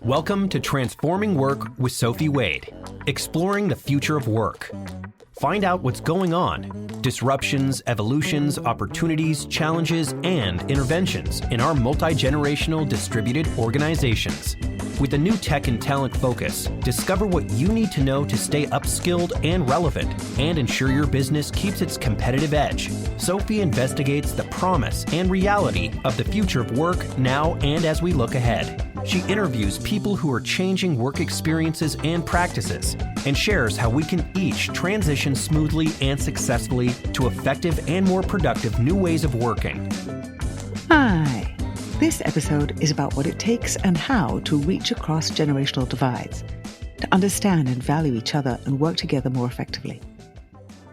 Welcome to Transforming Work with Sophie Wade, exploring the future of work. Find out what's going on, disruptions, evolutions, opportunities, challenges, and interventions in our multi-generational distributed organizations. With a new tech and talent focus, discover what you need to know to stay upskilled and relevant and ensure your business keeps its competitive edge. Sophie investigates the promise and reality of the future of work now and as we look ahead. She interviews people who are changing work experiences and practices and shares how we can each transition smoothly and successfully to effective and more productive new ways of working. Hi. This episode is about what it takes and how to reach across generational divides, to understand and value each other and work together more effectively.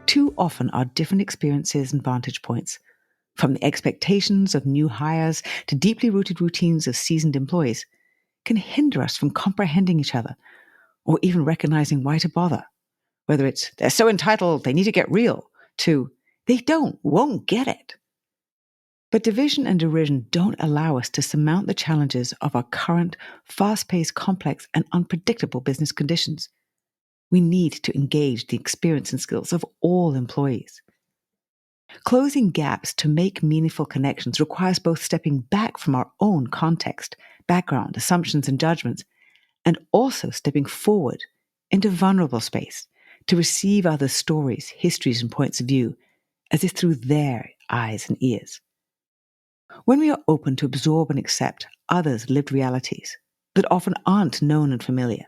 Too often our different experiences and vantage points, from the expectations of new hires to deeply rooted routines of seasoned employees, can hinder us from comprehending each other or even recognizing why to bother. Whether it's, they're so entitled, they need to get real, to, they won't get it. But division and derision don't allow us to surmount the challenges of our current, fast-paced, complex, and unpredictable business conditions. We need to engage the experience and skills of all employees. Closing gaps to make meaningful connections requires both stepping back from our own context, background, assumptions, and judgments, and also stepping forward into vulnerable space to receive others' stories, histories, and points of view, as if through their eyes and ears. When we are open to absorb and accept others' lived realities that often aren't known and familiar,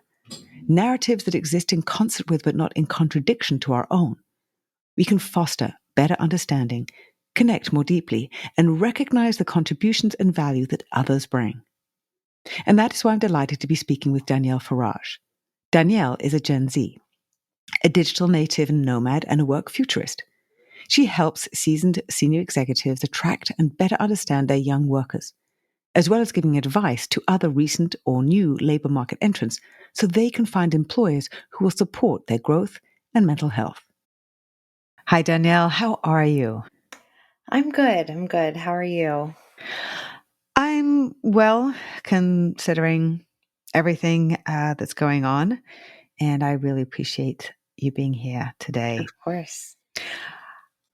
narratives that exist in concert with but not in contradiction to our own, we can foster better understanding, connect more deeply, and recognize the contributions and value that others bring. And that is why I'm delighted to be speaking with Danielle Farage. Danielle is a Gen Z, a digital native and nomad, and a work futurist. She helps seasoned senior executives attract and better understand their young workers, as well as giving advice to other recent or new labor market entrants so they can find employers who will support their growth and mental health. Hi, Danielle. How are you? I'm good. How are you? I'm well, considering everything that's going on, and I really appreciate you being here today. Of course.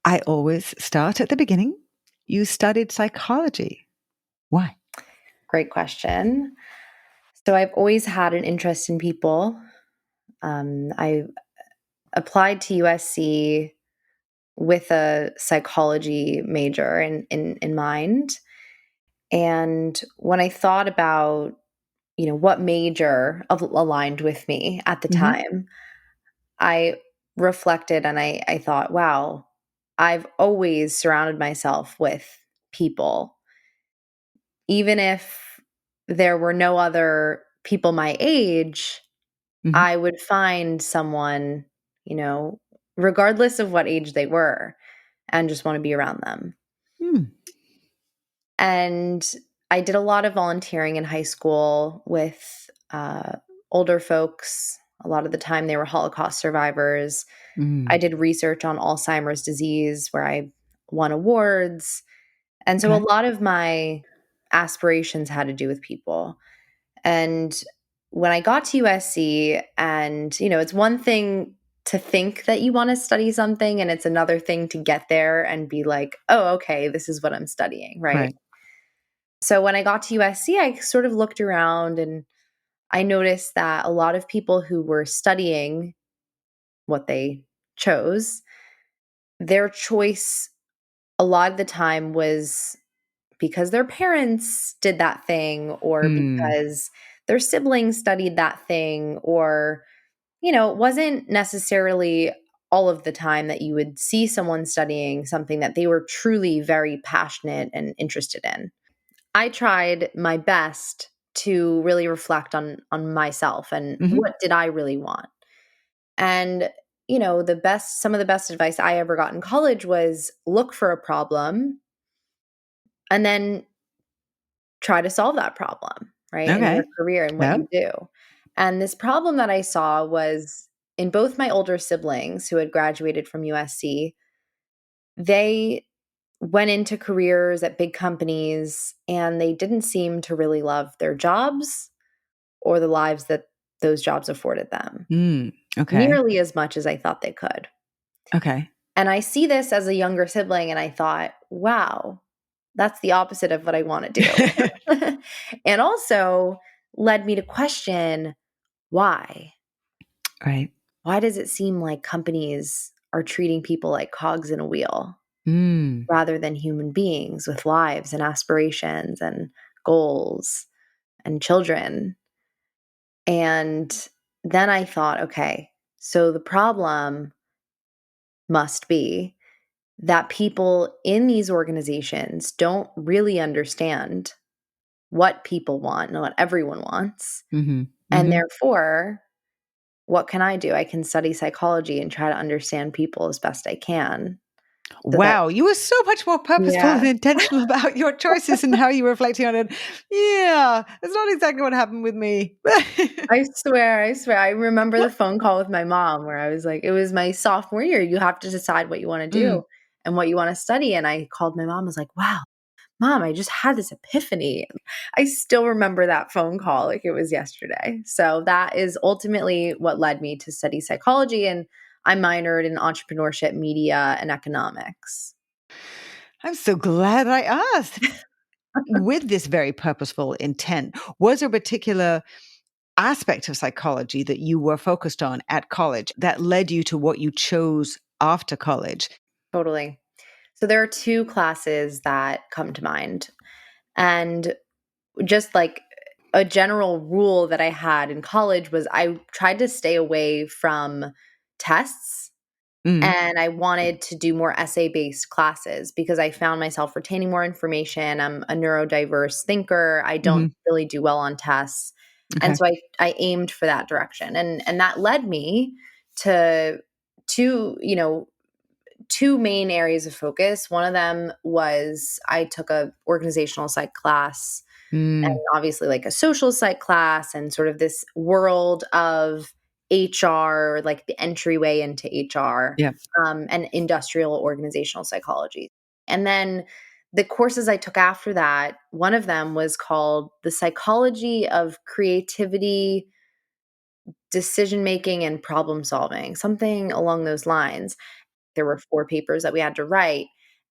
I always start at the beginning. You studied psychology. Why? Great question. So I've always had an interest in people. I applied to USC with a psychology major in mind. And when I thought about, what major aligned with me at the time, I reflected and I thought, wow, I've always surrounded myself with people. Even if there were no other people my age, I would find someone, regardless of what age they were, and just want to be around them. And I did a lot of volunteering in high school with older folks. A lot of the time they were Holocaust survivors. I did research on Alzheimer's disease where I won awards. And so a lot of my aspirations had to do with people. And when I got to USC, and, it's one thing to think that you want to study something, and it's another thing to get there and be like, oh, okay, this is what I'm studying, right? So when I got to USC, I sort of looked around and I noticed that a lot of people who were studying what they chose, their choice a lot of the time was because their parents did that thing, or because their siblings studied that thing, or, it wasn't necessarily all of the time that you would see someone studying something that they were truly very passionate and interested in. I tried my best to really reflect on myself and what did I really want. And, some of the best advice I ever got in college was look for a problem and then try to solve that problem, right? In your career and what you do. And this problem that I saw was in both my older siblings who had graduated from USC, they went into careers at big companies and they didn't seem to really love their jobs or the lives that those jobs afforded them Okay. nearly as much as I thought they could. Okay. And I see this as a younger sibling, and I thought, wow, that's the opposite of what I want to do. And also led me to question why. Right. Why does it seem like companies are treating people like cogs in a wheel Mm. rather than human beings with lives and aspirations and goals and children? And then I thought, okay, so the problem must be that people in these organizations don't really understand what people want and what everyone wants. Mm-hmm. And Mm-hmm. therefore, what can I do? I can study psychology and try to understand people as best I can. So that, Wow, you were so much more purposeful yeah, and intentional about your choices and how you were reflecting on it. Yeah, that's not exactly what happened with me. I swear, I swear. I remember the phone call with my mom where I was like, it was my sophomore year. You have to decide what you want to Mm. do and what you want to study. And I called my mom, I was like, wow, Mom, I just had this epiphany. I still remember that phone call like it was yesterday. So that is ultimately what led me to study psychology. And I minored in entrepreneurship, media, and economics. I'm so glad I asked. With this very purposeful intent, was there a particular aspect of psychology that you were focused on at college that led you to what you chose after college? Totally. So there are two classes that come to mind. And just like a general rule that I had in college was I tried to stay away from tests. Mm. And I wanted to do more essay-based classes because I found myself retaining more information. I'm a neurodiverse thinker. I don't Hmm. really do well on tests. And Okay. so I aimed for that direction. And that led me to two main areas of focus. One of them was I took a organizational psych class and Mm. obviously like a social psych class and sort of this world of HR, like the entryway into HR, Yeah. and industrial organizational psychology. And then the courses I took after that, one of them was called The Psychology of Creativity, Decision Making, and Problem Solving, something along those lines. There were 4 papers that we had to write.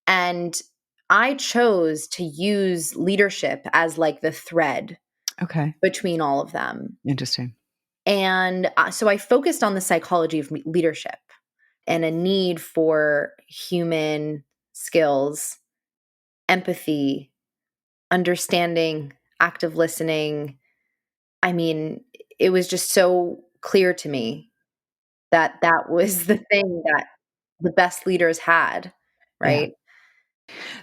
And I chose to use leadership as like the thread Okay. between all of them. Interesting. And so I focused on the psychology of leadership and a need for human skills, empathy, understanding, active listening. I mean, it was just so clear to me that that was the thing that the best leaders had, Yeah. right?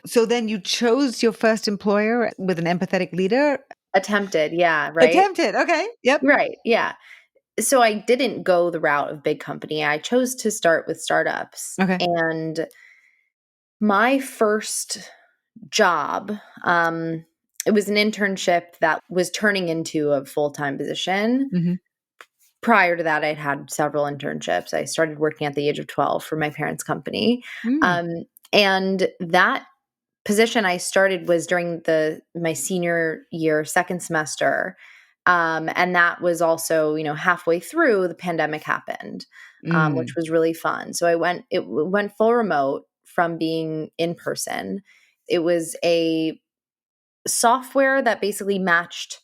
So then you chose your first employer with an empathetic leader? Attempted, yeah, right? Attempted. Okay. Yep. Right, yeah. So I didn't go the route of big company. I chose to start with startups. Okay. And my first job, it was an internship that was turning into a full-time position. Hmm. Prior to that, I'd had several internships. I started working at the age of 12 for my parents' company. Mm. Um, and that position I started was during my senior year, second semester. And that was also, halfway through the pandemic happened, which Mm. was really fun. So it went full remote from being in person. It was a software that basically matched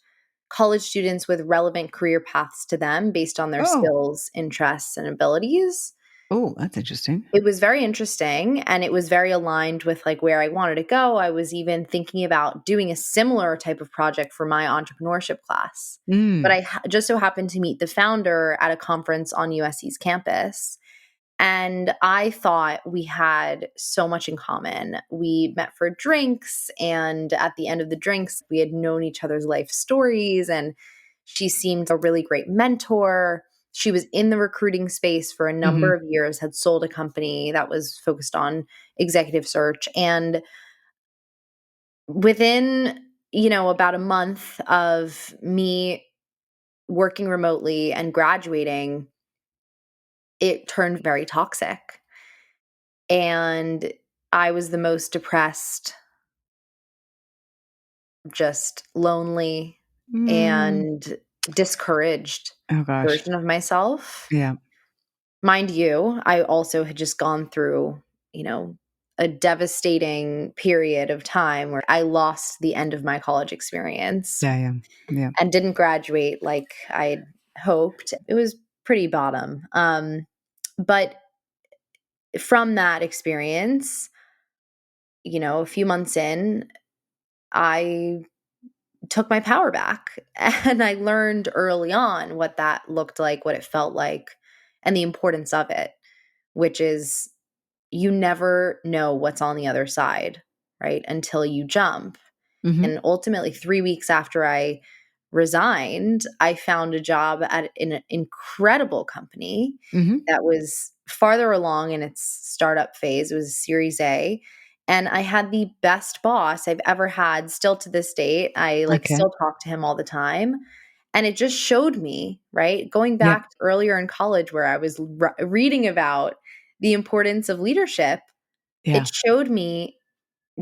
college students with relevant career paths to them based on their Oh. skills, interests, and abilities. Oh, that's interesting. It was very interesting and it was very aligned with like where I wanted to go. I was even thinking about doing a similar type of project for my entrepreneurship class. But Mm. I just so happened to meet the founder at a conference on USC's campus. And I thought we had so much in common. We met for drinks, and at the end of the drinks, we had known each other's life stories, and she seemed a really great mentor. She was in the recruiting space for a number Mhm. of years, had sold a company that was focused on executive search. And within, about a month of me working remotely and graduating, it turned very toxic. And I was the most depressed, just lonely, Mm. and discouraged Oh gosh. version of myself. Yeah. Mind you, I also had just gone through, you know, a devastating period of time where I lost the end of my college experience Yeah. Yeah. Yeah. and didn't graduate like I'd hoped. It was pretty bottom. But from that experience, you know, a few months in, I took my power back and I learned early on what that looked like, what it felt like, and the importance of it, which is you never know what's on the other side, right? Until you jump. Mm-hmm. And ultimately, 3 weeks after I resigned, I found a job at an incredible company Mm-hmm. that was farther along in its startup phase. It was Series A. And I had the best boss I've ever had still to this date. I like Okay. still talk to him all the time. And it just showed me, right? Going Yep. back earlier in college where I was reading about the importance of leadership, Yeah. it showed me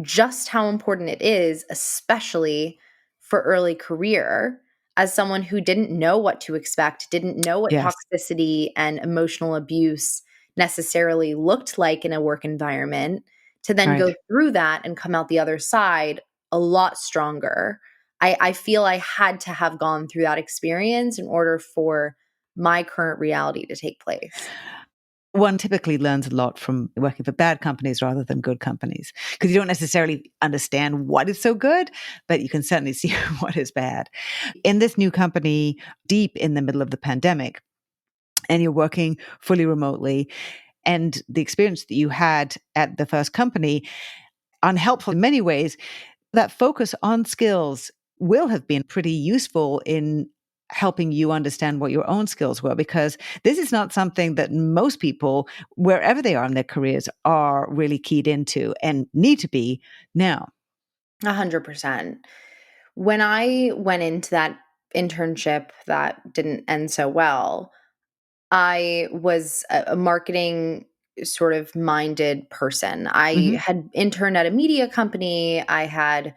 just how important it is, especially for early career, as someone who didn't know what to expect, didn't know what Yes. toxicity and emotional abuse necessarily looked like in a work environment, to then Right. go through that and come out the other side a lot stronger. I feel I had to have gone through that experience in order for my current reality to take place. One typically learns a lot from working for bad companies rather than good companies because you don't necessarily understand what is so good, but you can certainly see what is bad. In this new company, deep in the middle of the pandemic, and you're working fully remotely, and the experience that you had at the first company, unhelpful in many ways, that focus on skills will have been pretty useful in helping you understand what your own skills were, because this is not something that most people, wherever they are in their careers, are really keyed into and need to be now. 100%. When I went into that internship that didn't end so well, I was a marketing sort of minded person. I Hmm. had interned at a media company. I had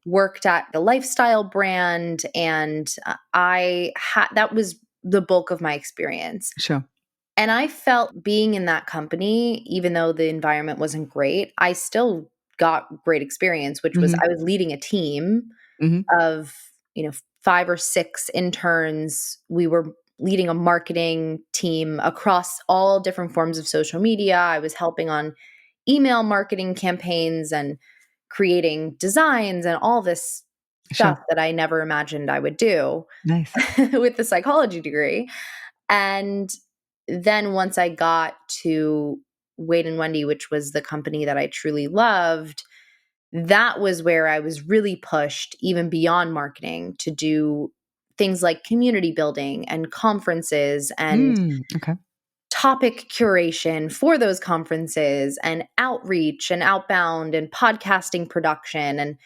worked at the lifestyle brand, and I had that was the bulk of my experience. Sure. And I felt being in that company, even though the environment wasn't great, I still got great experience, which was Hmm. I was leading a team Hmm. of, you know, 5 or 6 interns. We were leading a marketing team across all different forms of social media. I was helping on email marketing campaigns and creating designs and all this Sure. stuff that I never imagined I would do Nice. with the psychology degree. And then once I got to Wade and Wendy, which was the company that I truly loved, that was where I was really pushed even beyond marketing to do things like community building and conferences and Okay. topic curation for those conferences and outreach and outbound and podcasting production and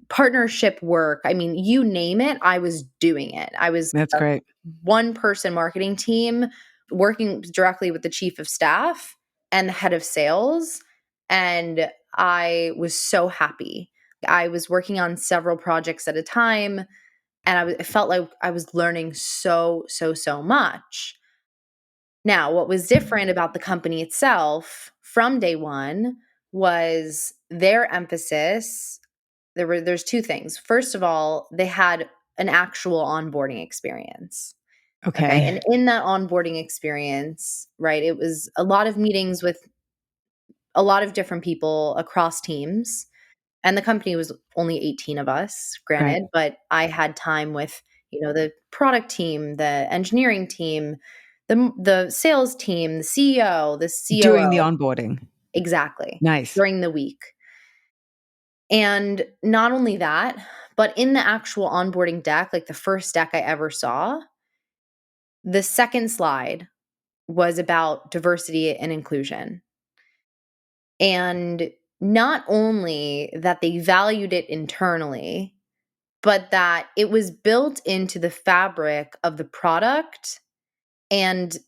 partnership work. I mean, you name it, I was doing it. I was That's a great. one person marketing team working directly with the chief of staff and the head of sales. And I was so happy. I was working on several projects at a time, and I felt like I was learning so much. Now, what was different about the company itself from day one was their emphasis. There's two things. First of all, they had an actual onboarding experience. Okay. Okay. And in that onboarding experience, right, it was a lot of meetings with a lot of different people across teams. And the company was only 18 of us, Right. granted, but I had time with, you know, the product team, the engineering team, the sales team, the CEO, the During the COO, onboarding. exactly, Nice. during the week. And not only that, but in the actual onboarding deck, like the first deck I ever saw, the second slide was about diversity and inclusion. And not only that they valued it internally, but that it was built into the fabric of the product and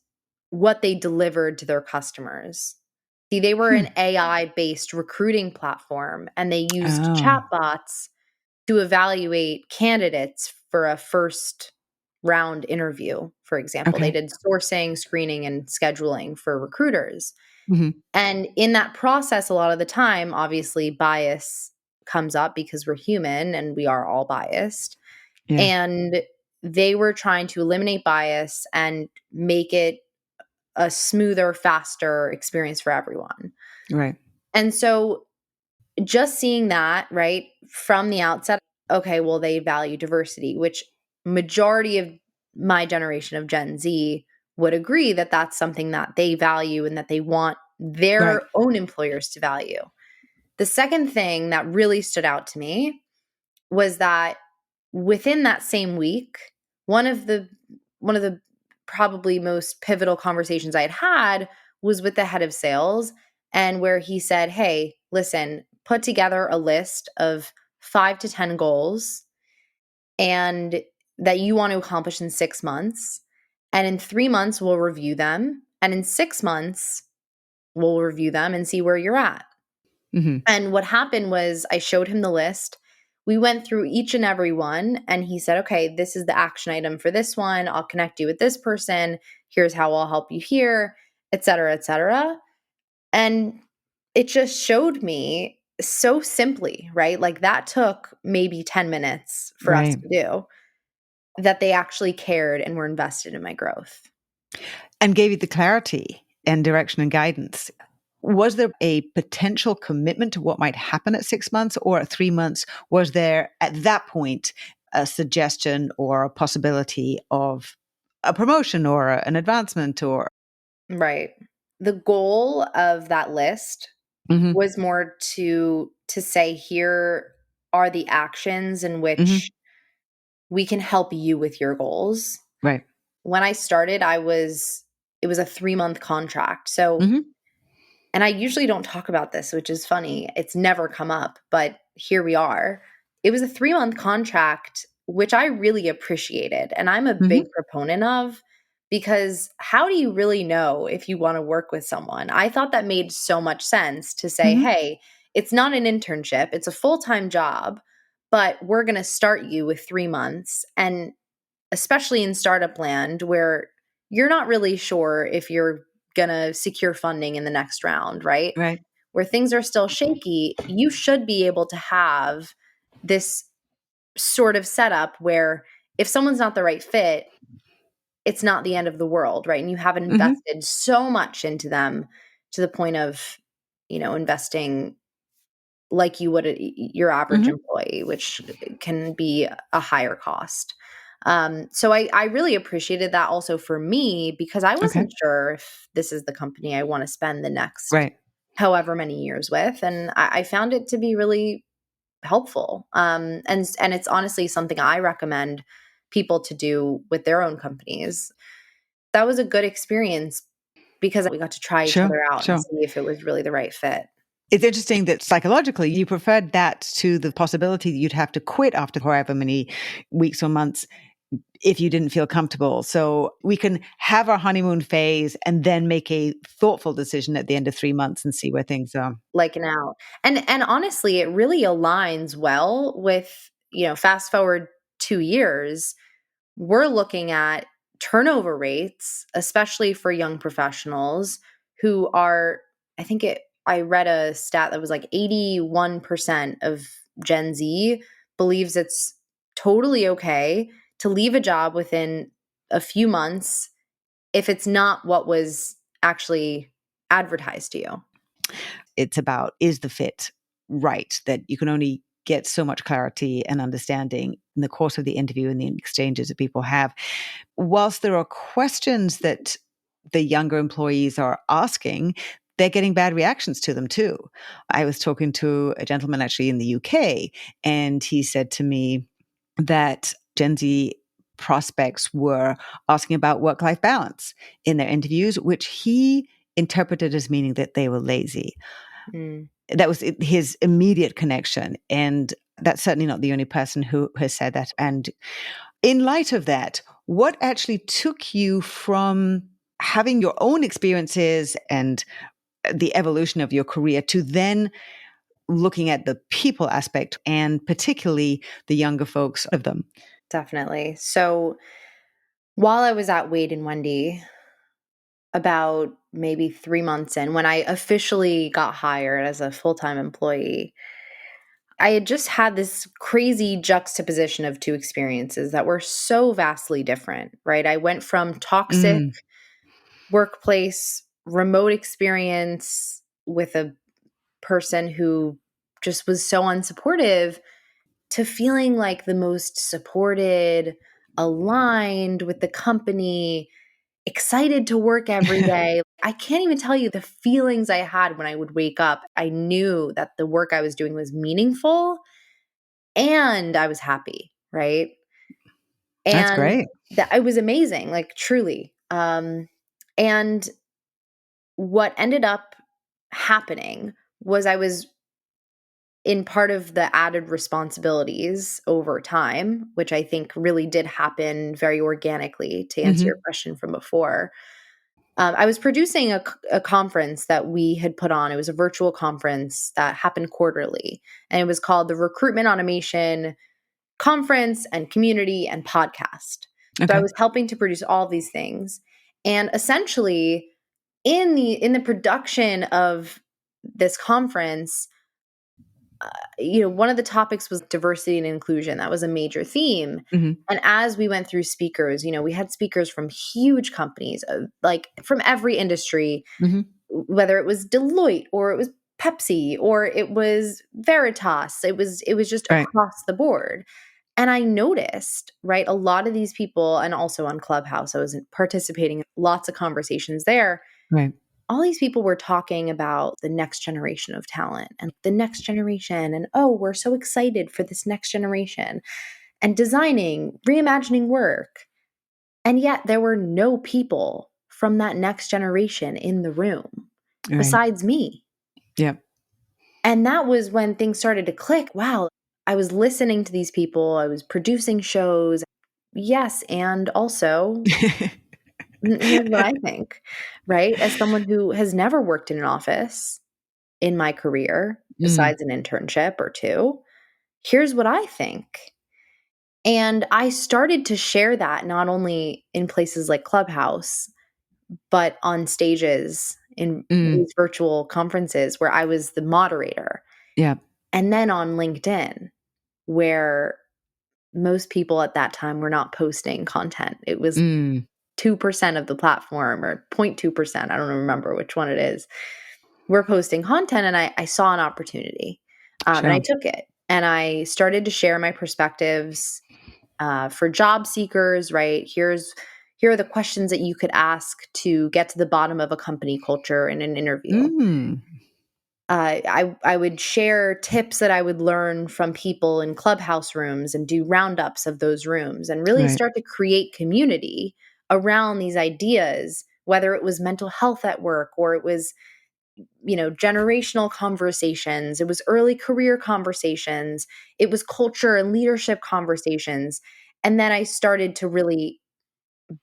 what they delivered to their customers. See, they were Hmm. an AI based recruiting platform and they used Oh. chatbots to evaluate candidates for a first round interview, for example. They did sourcing, screening, and scheduling for recruiters. Mm-hmm. And in that process, a lot of the time, obviously, bias comes up because we're human and we are all biased. Yeah. And they were trying to eliminate bias and make it a smoother, faster experience for everyone. Right. And so just seeing that, right, from the outset, okay, well, they value diversity, which majority of my generation of Gen Z would agree that that's something that they value and that they want their own employers to value. The second thing that really stood out to me was that within that same week, one of the probably most pivotal conversations I had was with the head of sales, and where he said, "Hey, listen, put together a list of 5 to 10 goals and that you want to accomplish in 6 months, and in 3 months we'll review them, and in 6 months we'll review them and see where you're at." Mm-hmm. And what happened was I showed him the list. We went through each and every one, and he said, "Okay, this is the action item for this one. I'll connect you with this person. Here's how I'll help you here, et cetera, et cetera." And it just showed me so simply, right? Like that took maybe 10 minutes for us to do, that they actually cared and were invested in my growth. And gave you the clarity and direction and guidance. Was there a potential commitment to what might happen at 6 months, or at 3 months? Was there at that point a suggestion or a possibility of a promotion or an advancement or? Right. The goal of that list was more to say, here are the actions in which we can help you with your goals. Right. When I started, it was a 3-month contract. So, and I usually don't talk about this, which is funny. It's never come up, but here we are. It was a 3-month contract, which I really appreciated. And I'm a big proponent of, because how do you really know if you want to work with someone? I thought that made so much sense to say, hey, it's not an internship, it's a full-time job, but we're going to start you with 3 months. And especially in startup land where you're not really sure if you're going to secure funding in the next round, right? Right. Where things are still shaky, you should be able to have this sort of setup where if someone's not the right fit, it's not the end of the world, right? And you haven't invested so much into them to the point of, investing like you would your average employee, which can be a higher cost. So I really appreciated that also for me, because I wasn't sure if this is the company I want to spend the next however many years with. And I found it to be really helpful. And it's honestly something I recommend people to do with their own companies. That was a good experience because we got to try each other out and see if it was really the right fit. It's interesting that psychologically you preferred that to the possibility that you'd have to quit after however many weeks or months if you didn't feel comfortable. So we can have our honeymoon phase and then make a thoughtful decision at the end of 3 months and see where things are. Like an out. And honestly, it really aligns well with, fast forward 2 years, we're looking at turnover rates, especially for young professionals who are, I read a stat that was like 81% of Gen Z believes it's totally okay to leave a job within a few months if it's not what was actually advertised to you. It's about, is the fit right? That you can only get so much clarity and understanding in the course of the interview and the exchanges that people have. Whilst there are questions that the younger employees are asking, they're getting bad reactions to them too. I was talking to a gentleman actually in the UK, and he said to me that Gen Z prospects were asking about work-life balance in their interviews, which he interpreted as meaning that they were lazy. That was his immediate connection. And that's certainly not the only person who has said that. And in light of that, what actually took you from having your own experiences and the evolution of your career to then looking at the people aspect and particularly the younger folks of them? Definitely. So While I was at Wade and Wendy, about maybe 3 months in, when I officially got hired as a full-time employee, I had just had this crazy juxtaposition of two experiences that were so vastly different, right? I went from toxic Mm. workplace, remote experience with a person who just was so unsupportive to feeling like the most supported, aligned with the company, excited to work every day. I can't even tell you the feelings I had when I would wake up. I knew that the work I was doing was meaningful and I was happy, right? That's And great. that it was amazing, like truly. And what ended up happening was I was in part of the added responsibilities over time, which I think really did happen very organically to answer your Mm-hmm. question from before. I was producing a conference that we had put on. It was a virtual conference that happened quarterly, and it was called the Recruitment Automation Conference and Community and Podcast. So I Okay. was helping to produce all these things, and essentially in the production of this conference, one of the topics was diversity and inclusion. That was a major theme. Mm-hmm. And as we went through speakers, we had speakers from huge companies, like from every industry, Mm-hmm. whether it was Deloitte or it was Pepsi or it was Veritas. It was just Right. across the board. And I noticed, right, a lot of these people, and also on Clubhouse, I was participating in lots of conversations there. Right. All these people were talking about the next generation of talent and the next generation. And oh, we're so excited for this next generation and designing, reimagining work. And yet there were no people from that next generation in the room Right. besides me. Yeah. And that was when things started to click. Wow, I was listening to these people, I was producing shows. Yes. And also, here's what I think, right? As someone who has never worked in an office in my career, Mm. besides an internship or two, here's what I think. And I started to share that not only in places like Clubhouse, but on stages in Mm. these virtual conferences where I was the moderator. Yeah. And then on LinkedIn, where most people at that time were not posting content. It was Mm. 2% of the platform or 0.2%. I don't remember which one it is. We're posting content, and I saw an opportunity, and I Sure. took it. And I started to share my perspectives for job seekers, right? Here are the questions that you could ask to get to the bottom of a company culture in an interview. Mm. I would share tips that I would learn from people in clubhouse rooms and do roundups of those rooms and really Right. start to create community around these ideas, whether it was mental health at work or it was, generational conversations, it was early career conversations, it was culture and leadership conversations. And then I started to really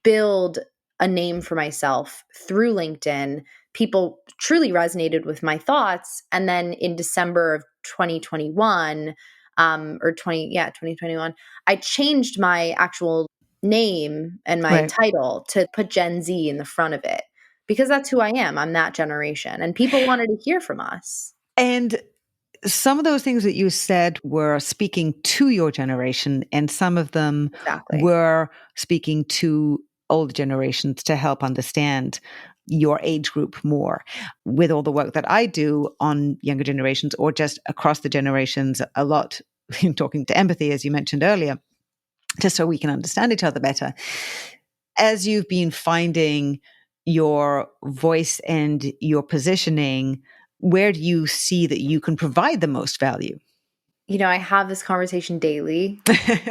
build a name for myself through LinkedIn. People truly resonated with my thoughts. And then in December of 2021, or 2021, I changed my actual name and my Right. title to put Gen Z in the front of it because that's who I am. I'm that generation. And people wanted to hear from us. And some of those things that you said were speaking to your generation, and some of them Exactly. were speaking to older generations to help understand your age group more. With all the work that I do on younger generations or just across the generations, a lot talking to empathy, as you mentioned earlier, just so we can understand each other better. As you've been finding your voice and your positioning, where do you see that you can provide the most value? I have this conversation daily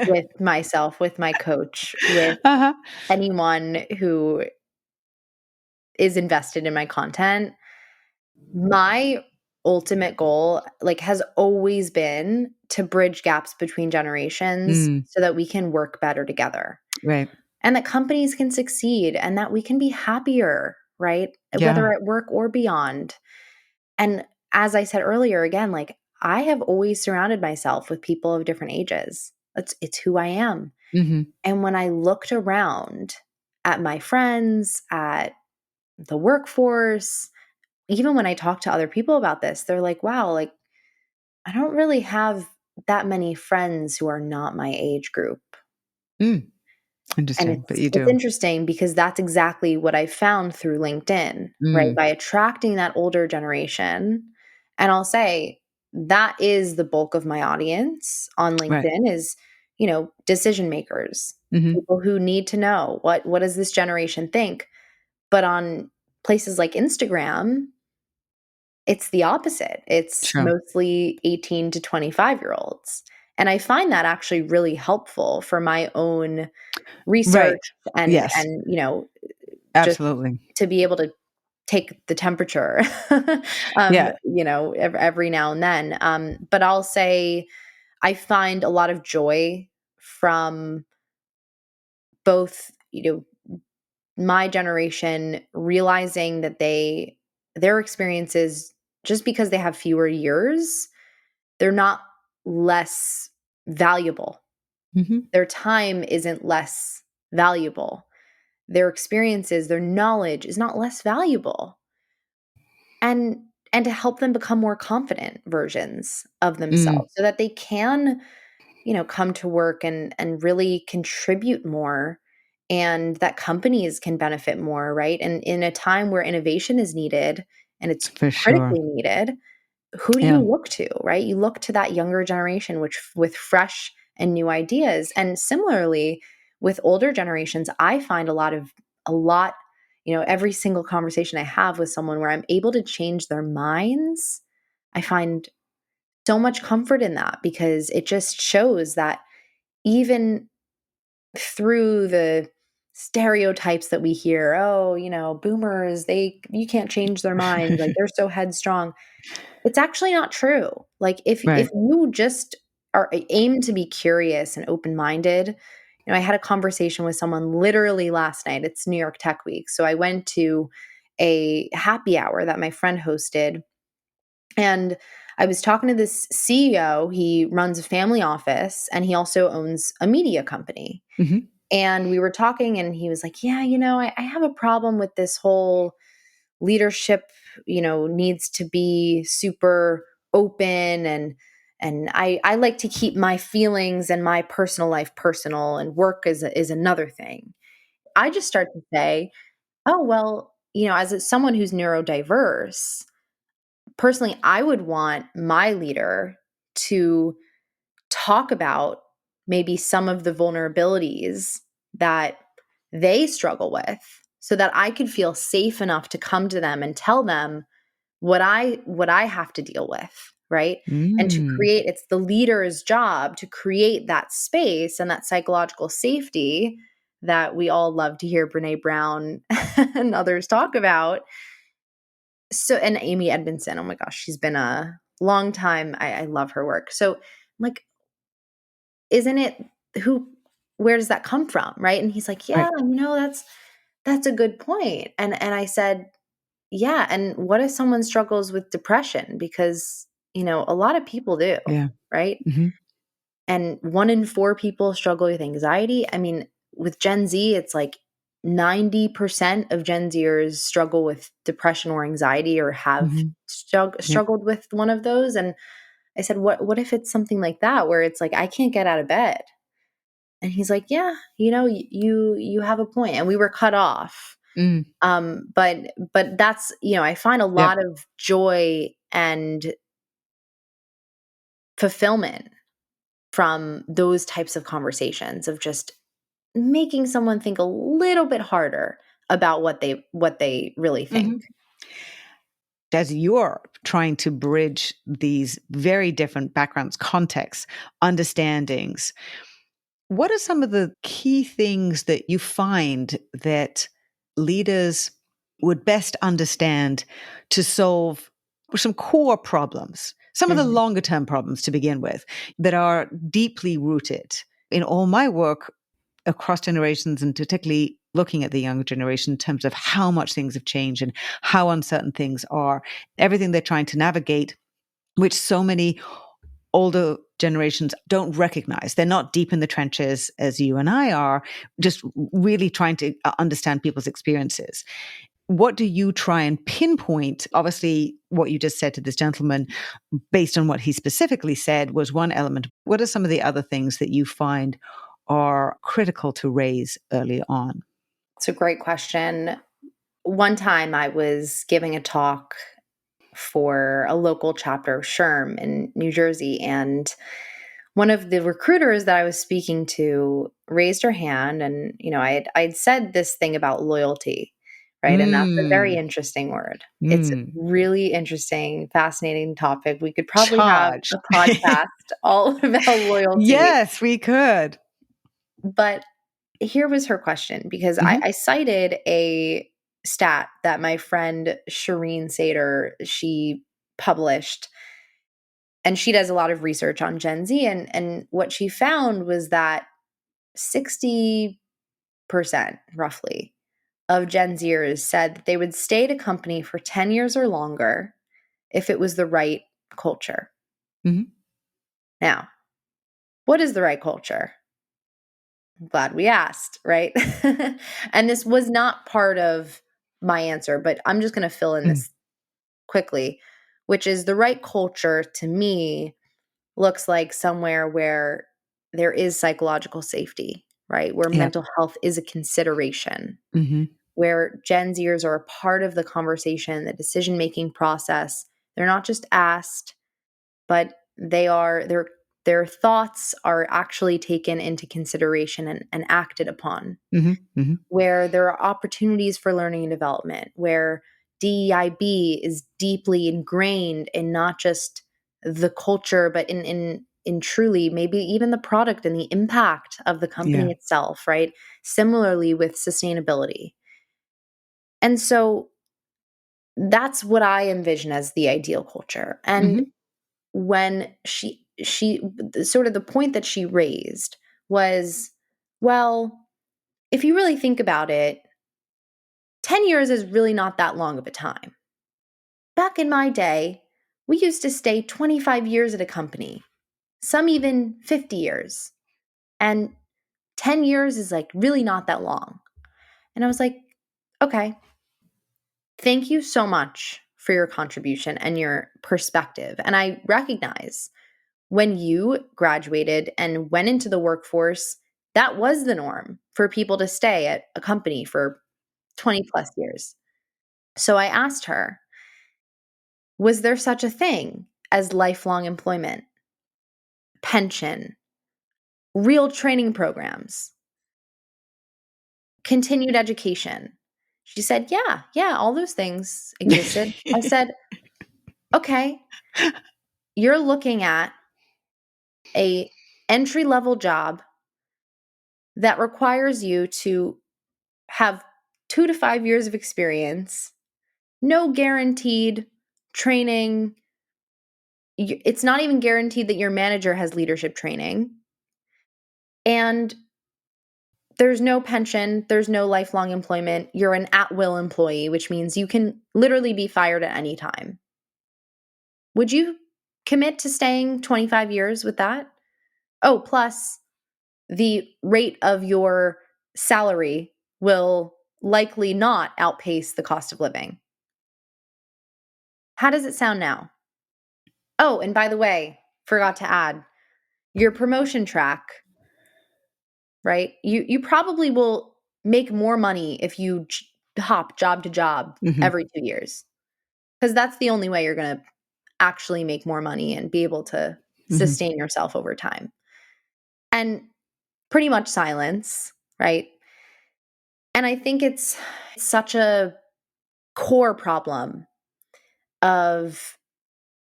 with myself, with my coach, with Uh-huh. anyone who is invested in my content. My ultimate goal has always been to bridge gaps between generations Mm, so that we can work better together right. and that companies can succeed and that we can be happier, right? Yeah. Whether at work or beyond. And as I said earlier, again, I have always surrounded myself with people of different ages. It's who I am. Hmm. And when I looked around at my friends, at the workforce, even when I talk to other people about this, they're like, wow, like I don't really have that many friends who are not my age group. And Interesting, but you it's do. interesting because that's exactly what I found through LinkedIn, right? By attracting that older generation. And I'll say that is the bulk of my audience on Right. LinkedIn is, decision makers, people who need to know what does this generation think. But on places like Instagram, it's the opposite. It's Sure. mostly 18 to 25-year-olds. And I find that actually really helpful for my own research Right. and Yes, just absolutely. to be able to take the temperature, Yeah. every now and then. But I'll say I find a lot of joy from both, my generation realizing that their experiences, just because they have fewer years, they're not less valuable. Their time isn't less valuable. Their experiences, their knowledge is not less valuable. And to help them become more confident versions of themselves so that they can, come to work and really contribute more and that companies can benefit more, right? And in a time where innovation is needed and it's For sure. critically needed, who do you Yeah. look to, right? You look to that younger generation, which with fresh and new ideas. And similarly, with older generations, I find a lot, every single conversation I have with someone where I'm able to change their minds, I find so much comfort in that because it just shows that even through the stereotypes that we hear, oh, boomers, you can't change their minds, like they're so headstrong. It's actually not true. Like if Right. you just are aim to be curious and open-minded. I had a conversation with someone literally last night. It's New York Tech Week. So I went to a happy hour that my friend hosted and I was talking to this CEO. He runs a family office and he also owns a media company. And we were talking and he was like, yeah, I have a problem with this whole leadership, needs to be super open and I like to keep my feelings and my personal life personal and work is another thing. I just start to say, oh, well, someone who's neurodiverse, personally, I would want my leader to talk about maybe some of the vulnerabilities that they struggle with so that I could feel safe enough to come to them and tell them what I have to deal with, right? And to create, it's the leader's job to create that space and that psychological safety that we all love to hear Brene Brown and others talk about. So, and Amy Edmondson, oh my gosh, she's been a long time. I love her work. So, like, isn't it where does that come from, right? And he's like, yeah, Right. that's a good point. And I said, yeah, and what if someone struggles with depression? Because, a lot of people do, Yeah. right? And 1 in 4 people struggle with anxiety. I mean, with Gen Z, it's like 90% of Gen Zers struggle with depression or anxiety or have Yep. struggled with one of those. And I said, what if it's something like that where it's like I can't get out of bed? And he's like, yeah, you have a point. And we were cut off. But that's, I find a Yep. lot of joy and fulfillment from those types of conversations of just making someone think a little bit harder about what they really think. As you're trying to bridge these very different backgrounds, contexts, understandings, what are some of the key things that you find that leaders would best understand to solve some core problems, some of the Mhm. longer term problems to begin with that are deeply rooted? In all my work across generations, and particularly looking at the younger generation in terms of how much things have changed and how uncertain things are, everything they're trying to navigate, which so many older generations don't recognize. They're not deep in the trenches as you and I are, just really trying to understand people's experiences. What do you try and pinpoint? Obviously, what you just said to this gentleman, based on what he specifically said, was one element. What are some of the other things that you find are critical to raise early on? It's a great question. One time I was giving a talk for a local chapter of SHRM in New Jersey, and one of the recruiters that I was speaking to raised her hand, and I'd said this thing about loyalty, right? And that's a very interesting word. It's a really interesting, fascinating topic. We could probably have Charged. a podcast all about loyalty. Yes, we could. But here was her question, because I cited a stat that my friend Shireen Sater, she published, and she does a lot of research on Gen Z. And what she found was that 60% roughly of Gen Zers said that they would stay at a company for 10 years or longer if it was the right culture. Now, what is the right culture? I'm glad we asked, right? And this was not part of my answer, but I'm just going to fill in this quickly, which is the right culture to me looks like somewhere where there is psychological safety, right? Where mental health is a consideration, where Gen Zers are a part of the conversation, the decision-making process. They're not just asked, but their thoughts are actually taken into consideration and acted upon, where there are opportunities for learning and development, where DEIB is deeply ingrained in not just the culture, but in truly maybe even the product and the impact of the company itself, right? Similarly with sustainability. And so that's what I envision as the ideal culture. And when she sort of the point that she raised was, well, if you really think about it, 10 years is really not that long of a time. Back in my day, we used to stay 25 years at a company, some even 50 years. And 10 years is like really not that long. And I was like, okay, thank you so much for your contribution and your perspective. And I recognize when you graduated and went into the workforce, that was the norm for people to stay at a company for 20 plus years. So I asked her, was there such a thing as lifelong employment, pension, real training programs, continued education? She said, yeah, all those things existed. I said, okay, you're looking at a entry-level job that requires you to have 2 to 5 years of experience, no guaranteed training. It's not even guaranteed that your manager has leadership training. And there's no pension, there's no lifelong employment. You're an at-will employee, which means you can literally be fired at any time. Would you commit to staying 25 years with that? Oh, plus the rate of your salary will likely not outpace the cost of living. How does it sound now? Oh, and by the way, forgot to add, your promotion track, right? You probably will make more money if you hop job to job every 2 years, because that's the only way you're going to actually make more money and be able to sustain yourself over time. And pretty much silence, right? And I think it's such a core problem of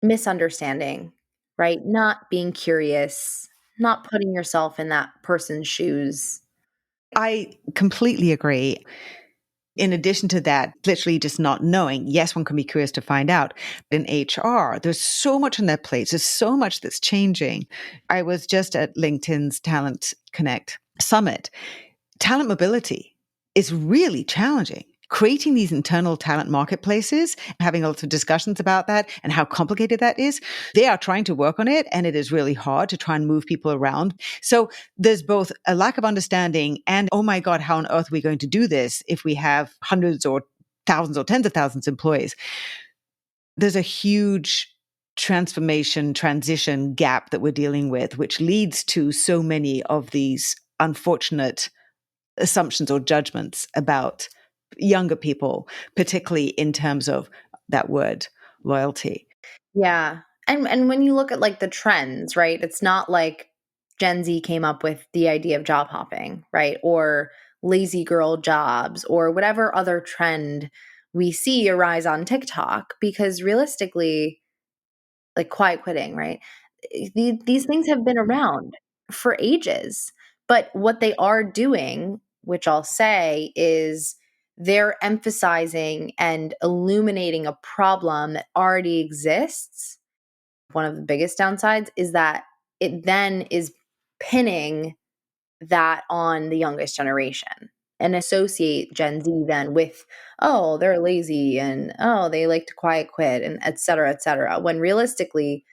misunderstanding, right? Not being curious, not putting yourself in that person's shoes. I completely agree. In addition to that, literally just not knowing. Yes, one can be curious to find out. In HR, there's so much on their plates. There's so much that's changing. I was just at LinkedIn's Talent Connect Summit. Talent mobility is really challenging. creating these internal talent marketplaces, having lots of discussions about that and how complicated that is. They are trying to work on it, and it is really hard to try and move people around. So there's both a lack of understanding and, oh my God, how on earth are we going to do this if we have hundreds or thousands or tens of thousands of employees? There's a huge transition gap that we're dealing with, which leads to so many of these unfortunate assumptions or judgments about younger people, particularly in terms of that word loyalty. Yeah. And when you look at like the trends, right? It's not like Gen Z came up with the idea of job hopping, right? Or lazy girl jobs or whatever other trend we see arise on TikTok, because realistically, like quiet quitting, right? These things have been around for ages. But what they are doing, which I'll say, is they're emphasizing and illuminating a problem that already exists. One of the biggest downsides is that it then is pinning that on the youngest generation and associate Gen Z then with, oh, they're lazy and oh, they like to quiet quit and et cetera, when realistically,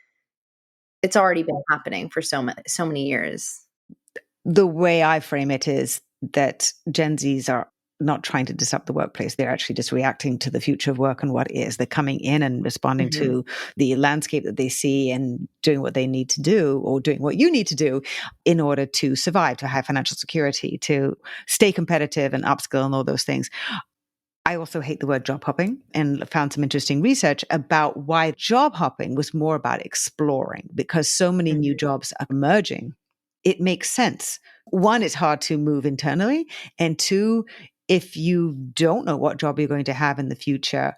it's already been happening for so many years. The way I frame it is that Gen Zs are not trying to disrupt the workplace. They're actually just reacting to the future of work and what is. They're coming in and responding to the landscape that they see and doing what they need to do, or doing what you need to do in order to survive, to have financial security, to stay competitive and upskill and all those things. I also hate the word job hopping, and found some interesting research about why job hopping was more about exploring, because so many new jobs are emerging. It makes sense. One, it's hard to move internally. And two, if you don't know what job you're going to have in the future,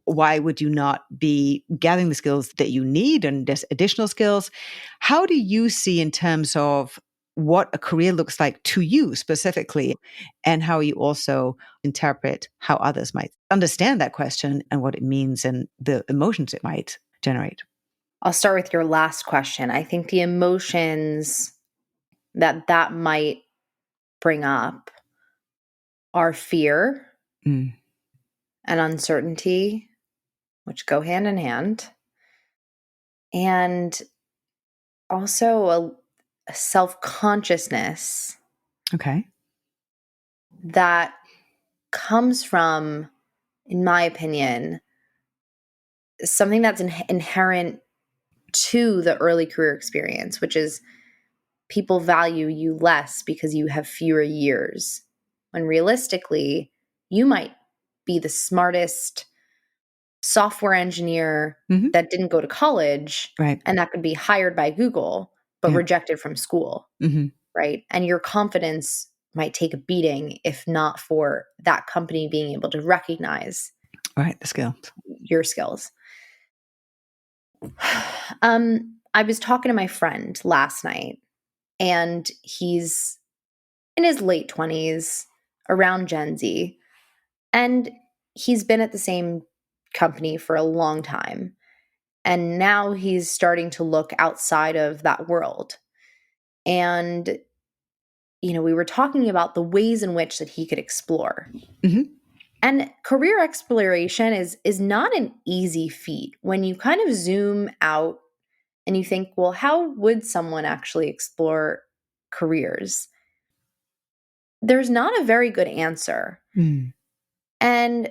why would you not be gathering the skills that you need and just additional skills? How do you see in terms of what a career looks like to you specifically, and how you also interpret how others might understand that question and what it means and the emotions it might generate? I'll start with your last question. I think the emotions that might bring up are fear Mm. and uncertainty, which go hand in hand, and also a self-consciousness Okay. that comes from, in my opinion, something that's inherent to the early career experience, which is people value you less because you have fewer years. When realistically, you might be the smartest software engineer Mm-hmm. that didn't go to college, Right. and that could be hired by Google, but Yeah. rejected from school, Mm-hmm. right? And your confidence might take a beating if not for that company being able to recognize Right. The skills. your skills. I was talking to my friend last night, and he's in his late 20s, around Gen Z, and he's been at the same company for a long time. And now he's starting to look outside of that world. And, we were talking about the ways in which that he could explore. Mm-hmm. And career exploration is not an easy feat. When you kind of zoom out and you think, well, how would someone actually explore careers? There's not a very good answer. Mm. And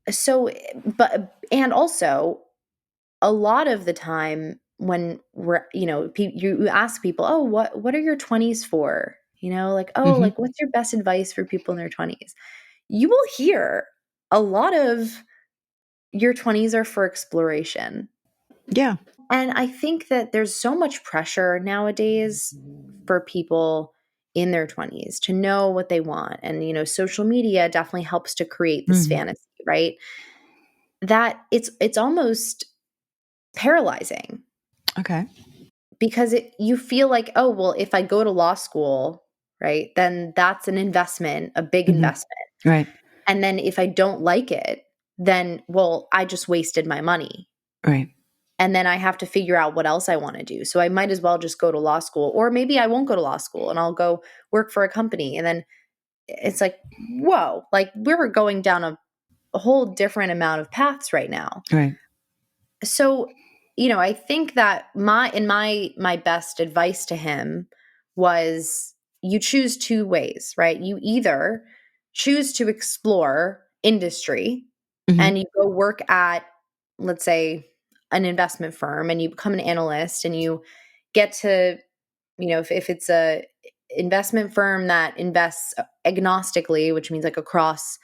so, and also, a lot of the time when we're, you ask people, oh, what are your 20s for? Like, oh, Mm-hmm. like, what's your best advice for people in their 20s? You will hear a lot of your 20s are for exploration. Yeah. And I think that there's so much pressure nowadays for people in their 20s to know what they want. And, social media definitely helps to create this Mm-hmm. fantasy, right? That it's almost paralyzing, Okay. because you feel like, oh, well, if I go to law school, right, then that's an investment, a big Mm-hmm. investment. Right. And then if I don't like it, then, well, I just wasted my money. Right. And then I have to figure out what else I want to do. So I might as well just go to law school, or maybe I won't go to law school and I'll go work for a company. And then it's like, whoa, like we're going down a whole different amount of paths right now. Right. So, I think that my best advice to him was you choose two ways, right? You either choose to explore industry Mm-hmm. and you go work at, let's say, an investment firm and you become an analyst and you get to, if it's a investment firm that invests agnostically, which means like across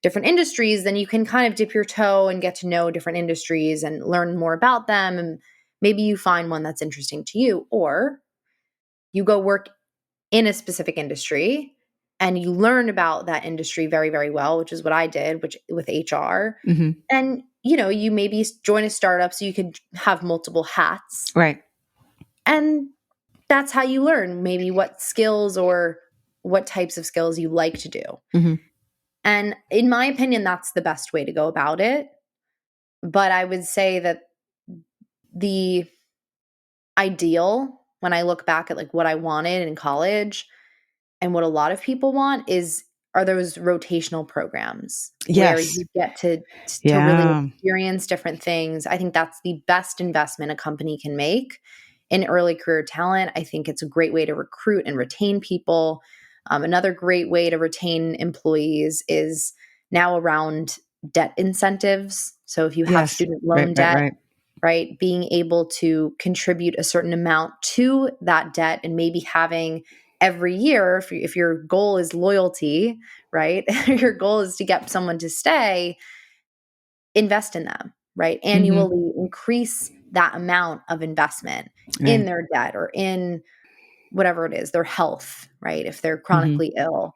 different industries, then you can kind of dip your toe and get to know different industries and learn more about them. And maybe you find one that's interesting to you, or you go work in a specific industry and you learn about that industry very, very well, which is what I did, which with HR. Mm-hmm. And, you maybe join a startup so you could have multiple hats. Right. And that's how you learn maybe what skills or what types of skills you like to do. Mm-hmm. And in my opinion, that's the best way to go about it. But I would say that the ideal, when I look back at like what I wanted in college and what a lot of people want are those rotational programs where Yes. you get to really Yeah. experience different things. I think that's the best investment a company can make in early career talent. I think it's a great way to recruit and retain people. Another great way to retain employees is now around debt incentives. So if you have Yes. student loan debt, Right. right, being able to contribute a certain amount to that debt and maybe having every year, if your goal is loyalty, right, your goal is to get someone to stay, invest in them, right? Mm-hmm. Annually increase that amount of investment in Right. their debt or in whatever it is, their health, right? If they're Mm-hmm. chronically ill,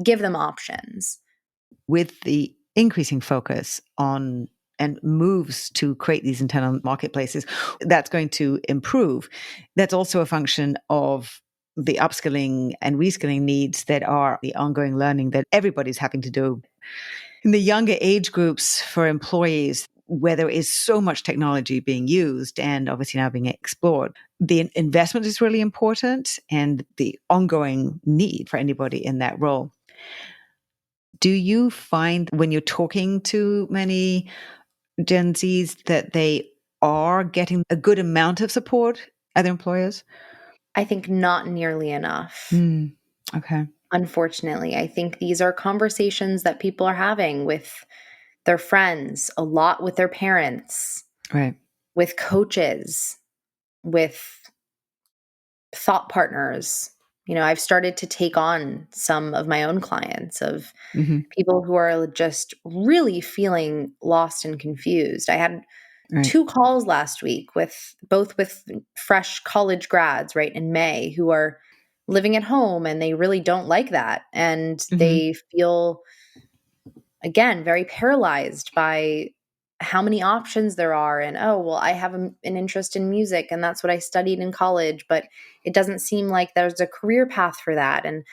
give them options. With the increasing focus on and moves to create these internal marketplaces, that's going to improve. That's also a function of the upskilling and reskilling needs that are the ongoing learning that everybody's having to do. In the younger age groups for employees, where there is so much technology being used and obviously now being explored, the investment is really important and the ongoing need for anybody in that role. Do you find when you're talking to many Gen Zs that they are getting a good amount of support at their employers? I think not nearly enough. Okay. Unfortunately, I think these are conversations that people are having with their friends, a lot with their parents, Right. with coaches, with thought partners. I've started to take on some of my own clients of Mm-hmm. people who are just really feeling lost and confused. I had Right. 2 calls last week with fresh college grads, right, in May, who are living at home and they really don't like that. And Mm-hmm. they feel, again, very paralyzed by how many options there are. And, oh, well, I have an interest in music and that's what I studied in college, but it doesn't seem like there's a career path for that. And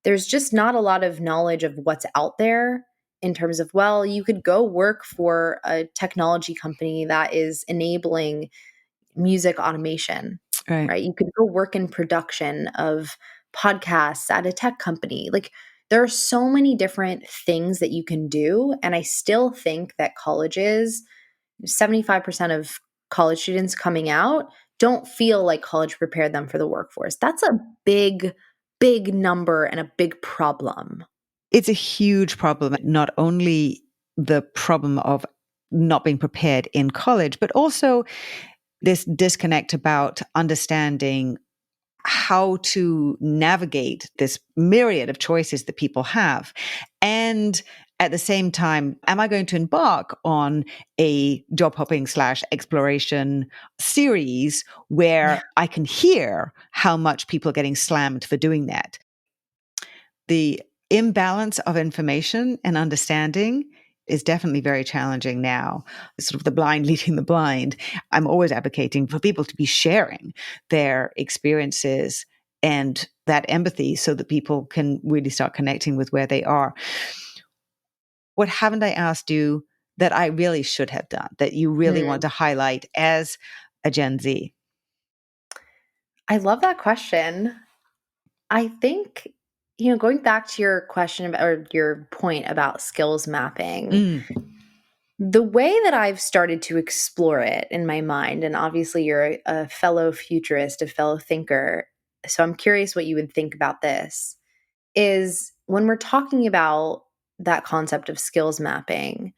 there's just not a lot of knowledge of what's out there in terms of, well, you could go work for a technology company that is enabling music automation, Right. right? You could go work in production of podcasts at a tech company. Like there are so many different things that you can do. And I still think that colleges, 75% of college students coming out don't feel like college prepared them for the workforce. That's a big, big number and a big problem. It's a huge problem, not only the problem of not being prepared in college, but also this disconnect about understanding how to navigate this myriad of choices that people have. And at the same time, am I going to embark on a job hopping / exploration series where I can hear how much people are getting slammed for doing that? The imbalance of information and understanding is definitely very challenging now. Sort of the blind leading the blind. I'm always advocating for people to be sharing their experiences and that empathy so that people can really start connecting with where they are. What haven't I asked you that I really should have done, that you really want to highlight as a Gen Z? I love that question. I think going back to your question about, or your point about skills mapping, the way that I've started to explore it in my mind, and obviously you're a fellow futurist, a fellow thinker, so I'm curious what you would think about this, is when we're talking about that concept of skills mapping,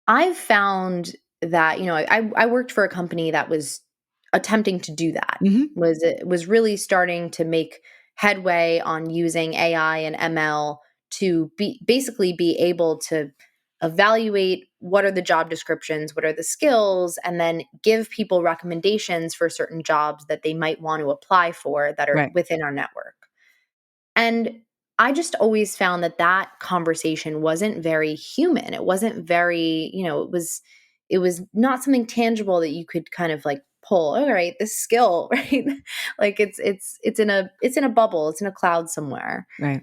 I've found that, I worked for a company that was attempting to do that, was really starting to make headway on using AI and ML to basically be able to evaluate what are the job descriptions, what are the skills, and then give people recommendations for certain jobs that they might want to apply for that are within our network. And I just always found that conversation wasn't very human. It wasn't very, it was not something tangible that you could kind of like pull, all right, this skill, right? Like it's in a bubble, it's in a cloud somewhere. Right.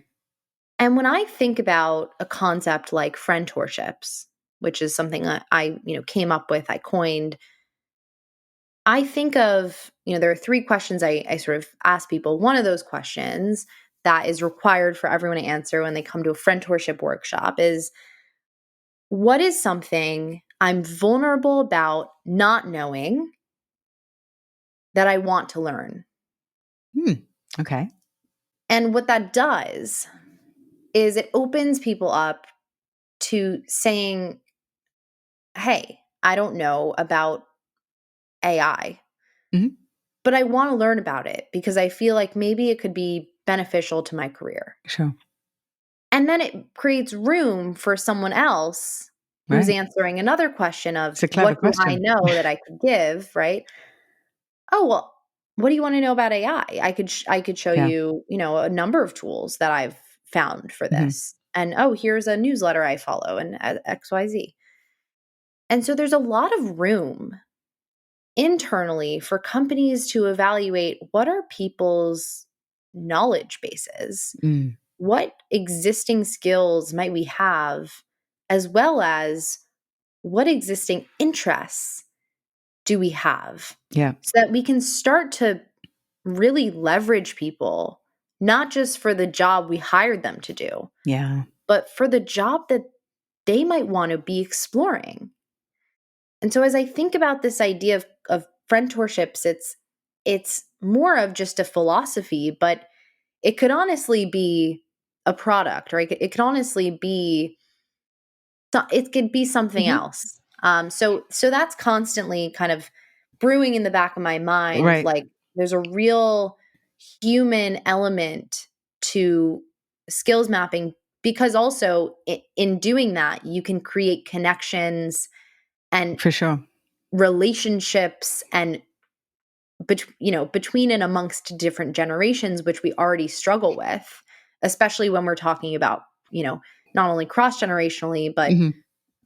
And when I think about a concept like frientorships, which is something that I came up with, I coined, I think of, there are 3 questions I sort of ask people. One of those questions that is required for everyone to answer when they come to a frientorship workshop is, what is something I'm vulnerable about not knowing that I want to learn? Okay. And what that does is it opens people up to saying, hey, I don't know about AI, but I want to learn about it because I feel like maybe it could be beneficial to my career. Sure. And then it creates room for someone else who's answering another question of, what do I know that I could give, right? Oh, well, what do you want to know about AI? I could show you, a number of tools that I've found for this. And here's a newsletter I follow and XYZ. And so there's a lot of room internally for companies to evaluate what are people's knowledge bases. What existing skills might we have, as well as what existing interests do we have? Yeah. So that we can start to really leverage people, not just for the job we hired them to do, but for the job that they might want to be exploring. And so as I think about this idea of frientorships, it's more of just a philosophy, but it could honestly be a product, right? It could honestly be, it could be something else. So that's constantly kind of brewing in the back of my mind. Like there's a real human element to skills mapping, because also in doing that, you can create connections and for sure relationships and between and amongst different generations, which we already struggle with, especially when we're talking about, not only cross-generationally, but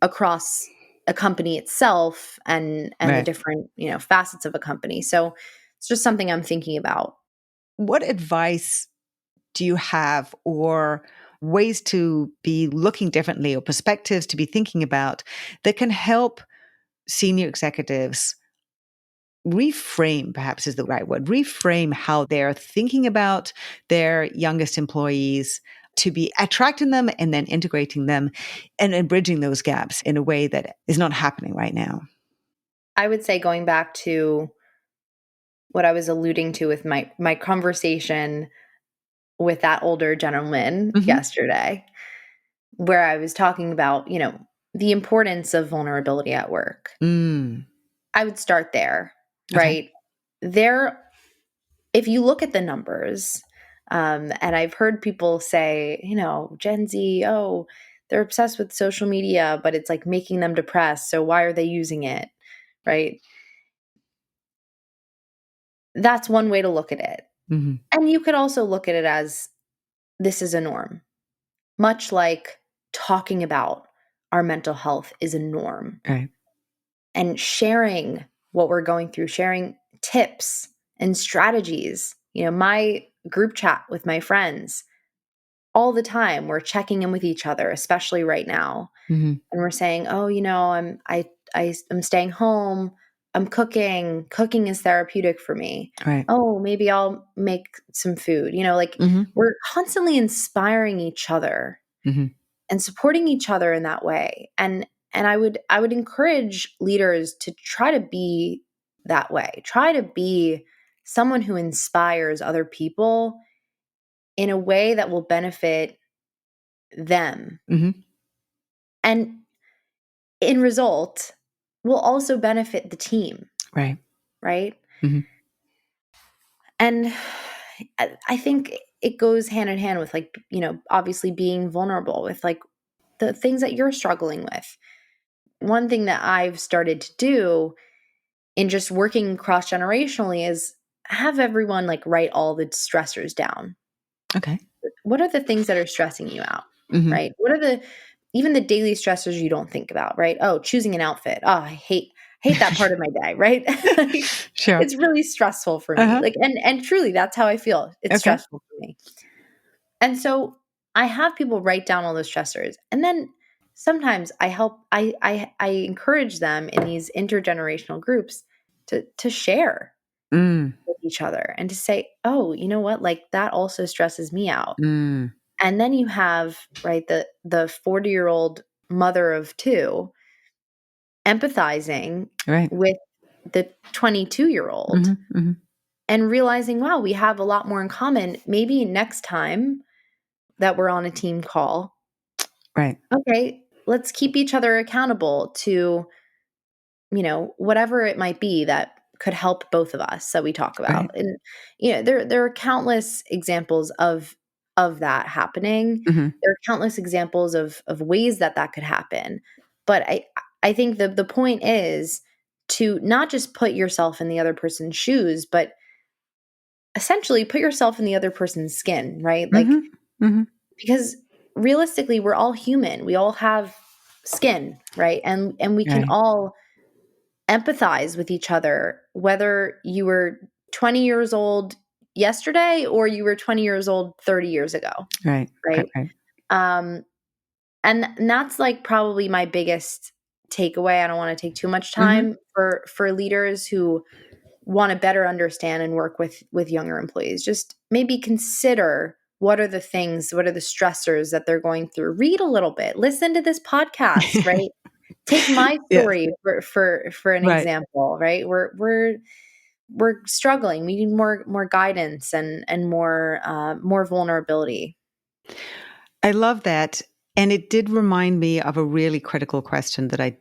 across a company itself and the different, facets of a company. So it's just something I'm thinking about. What advice do you have, or ways to be looking differently, or perspectives to be thinking about that can help senior executives reframe, perhaps is the right word, reframe how they're thinking about their youngest employees, to be attracting them and then integrating them and bridging those gaps in a way that is not happening right now? I would say, going back to what I was alluding to with my conversation with that older gentleman yesterday, where I was talking about, the importance of vulnerability at work. I would start there, right? There, if you look at the numbers, and I've heard people say, Gen Z, they're obsessed with social media, but it's like making them depressed. So why are they using it? Right? That's one way to look at it. And you could also look at it as, this is a norm, much like talking about our mental health is a norm. And sharing what we're going through, sharing tips and strategies. My group chat with my friends, all the time, we're checking in with each other, especially right now. And we're saying, I'm staying home. I'm cooking. Cooking is therapeutic for me. Right. Oh, maybe I'll make some food. Like we're constantly inspiring each other and supporting each other in that way. And I would encourage leaders to try to be that way. Try to be someone who inspires other people in a way that will benefit them. And in result, will also benefit the team. Right. Right. And I think it goes hand in hand with obviously being vulnerable with the things that you're struggling with. One thing that I've started to do in just working cross-generationally is have everyone write all the stressors down. Okay. What are the things that are stressing you out? Right? What are even the daily stressors you don't think about, right? Oh, choosing an outfit. Oh, I hate that part of my day, right? Sure. It's really stressful for me. And truly that's how I feel. It's stressful for me. And so I have people write down all those stressors. And then sometimes I encourage them in these intergenerational groups to share with each other and to say, oh, you know what? That also stresses me out. And then you have, right, the 40-year-old mother of two empathizing with the 22-year-old and realizing, wow, we have a lot more in common. Maybe next time that we're on a team call, right. Okay, let's keep each other accountable to, whatever it might be that could help both of us that we talk about. Right. And, there are countless examples of that happening. There are countless examples of ways that could happen. But I think the point is to not just put yourself in the other person's shoes, but essentially put yourself in the other person's skin, right? Because realistically, we're all human. We all have skin, right? And we can all empathize with each other, whether you were 20 years old yesterday or you were 20 years old 30 years ago. Right. Right. And that's probably my biggest takeaway. I don't want to take too much time for leaders who want to better understand and work with younger employees. Just maybe consider what are the stressors that they're going through. Read a little bit, listen to this podcast, right? Take my story for an example, right? We're struggling. We need more guidance and more vulnerability. I love that. And it did remind me of a really critical question that I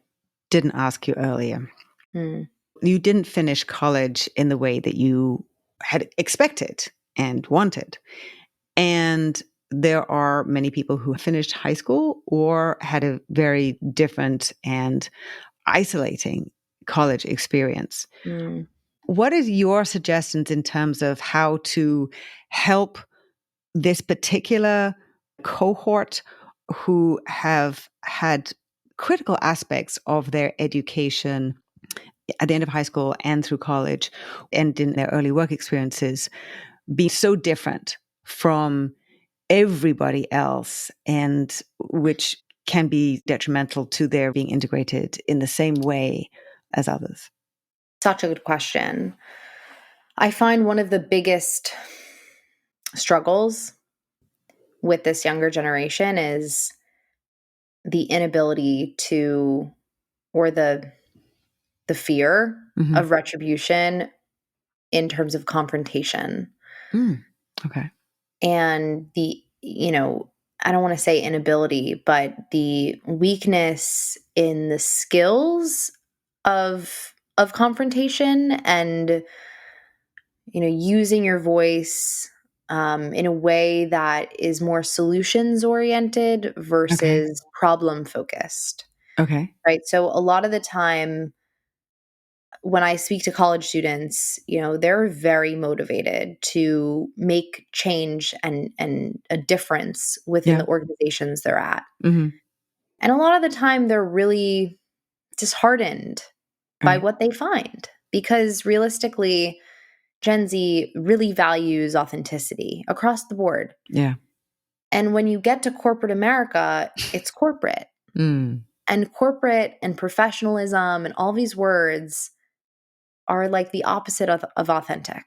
didn't ask you earlier. You didn't finish college in the way that you had expected and wanted. And there are many people who finished high school or had a very different and isolating college experience. What is your suggestions in terms of how to help this particular cohort who have had critical aspects of their education at the end of high school and through college and in their early work experiences be so different from everybody else, and which can be detrimental to their being integrated in the same way as others? Such a good question. I find one of the biggest struggles with this younger generation is the inability to, or the fear of retribution in terms of confrontation. Okay. And I don't want to say inability, but the weakness in the skills of confrontation and, using your voice in a way that is more solutions oriented versus problem focused. Okay. Right. So a lot of the time when I speak to college students, they're very motivated to make change and a difference within the organizations they're at. And a lot of the time they're really disheartened by what they find, because realistically, Gen Z really values authenticity across the board. Yeah. And when you get to corporate America, it's corporate. And corporate and professionalism and all these words are like the opposite of authentic.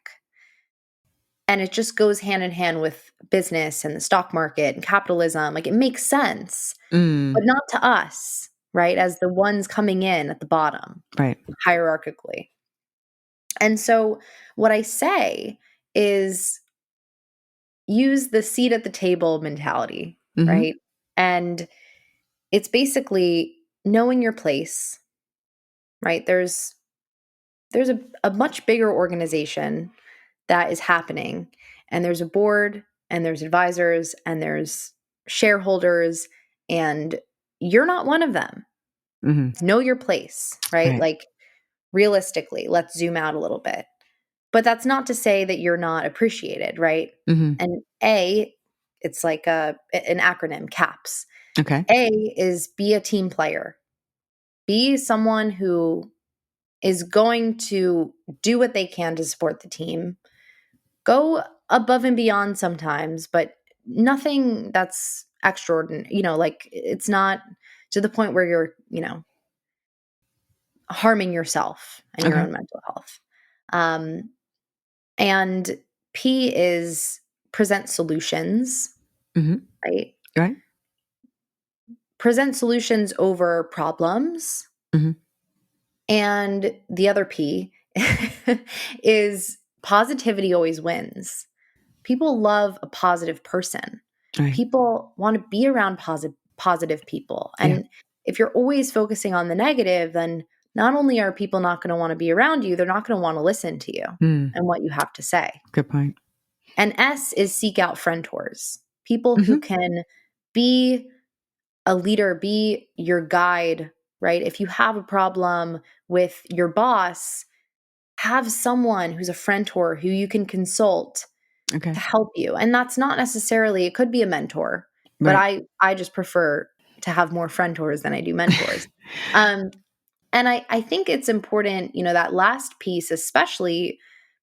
And it just goes hand in hand with business and the stock market and capitalism. Like, it makes sense, but not to us, right? As the ones coming in at the bottom, Right. hierarchically. And so what I say is use the seat at the table mentality, right? And it's basically knowing your place, right? There's a much bigger organization that is happening, and there's a board, and there's advisors, and there's shareholders, and you're not one of them. Know your place, right? Like, realistically, let's zoom out a little bit. But that's not to say that you're not appreciated, right? And A, it's like an acronym, CAPS. Okay. A is be a team player. Be someone who is going to do what they can to support the team. Go above and beyond sometimes, but nothing that's extraordinary. Like, it's not to the point where you're, harming yourself and your own mental health. And P is present solutions, right? Right. Present solutions over problems. And the other P is positivity always wins. People love a positive person. Right. People want to be around positive people. And if you're always focusing on the negative, then not only are people not going to want to be around you, they're not going to want to listen to you and what you have to say. Good point. And S is seek out friendtors, people who can be a leader, be your guide, right? If you have a problem with your boss, have someone who's a friendtor who you can consult to help you. And that's not necessarily, it could be a mentor, but I just prefer to have more friendtors than I do mentors. And I think it's important, that last piece, especially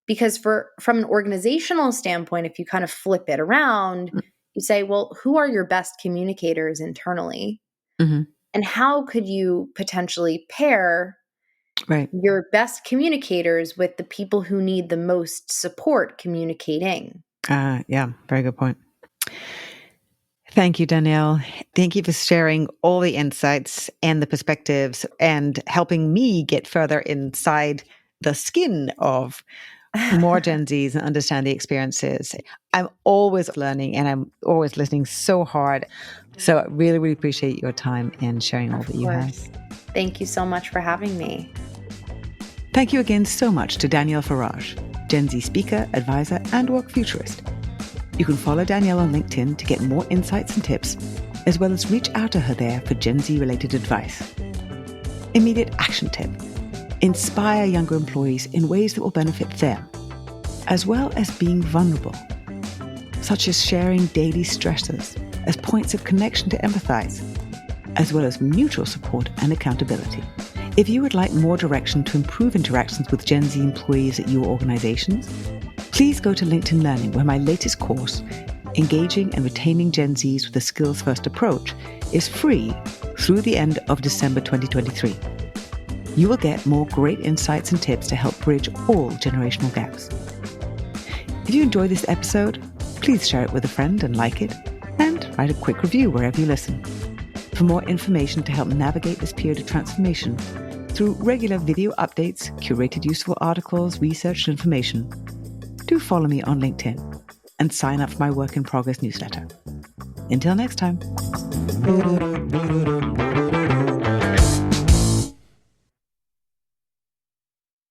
because from an organizational standpoint, if you kind of flip it around, you say, well, who are your best communicators internally? And how could you potentially pair your best communicators with the people who need the most support communicating? Yeah, very good point. Thank you, Danielle. Thank you for sharing all the insights and the perspectives and helping me get further inside the skin of more Gen Zs and understand the experiences. I'm always learning and I'm always listening so hard. So I really, really appreciate your time and sharing all that you have. Thank you so much for having me. Thank you again so much to Danielle Farage, Gen Z speaker, advisor, and work futurist. You can follow Danielle on LinkedIn to get more insights and tips, as well as reach out to her there for Gen Z-related advice. Immediate action tip: inspire younger employees in ways that will benefit them, as well as being vulnerable, such as sharing daily stressors as points of connection to empathize, as well as mutual support and accountability. If you would like more direction to improve interactions with Gen Z employees at your organizations, please go to LinkedIn Learning, where my latest course, Engaging and Retaining Gen Zs with a Skills-First Approach, is free through the end of December 2023. You will get more great insights and tips to help bridge all generational gaps. If you enjoyed this episode, please share it with a friend and like it, and write a quick review wherever you listen. For more information to help navigate this period of transformation, through regular video updates, curated useful articles, research, and information, do follow me on LinkedIn and sign up for my Work in Progress newsletter. Until next time.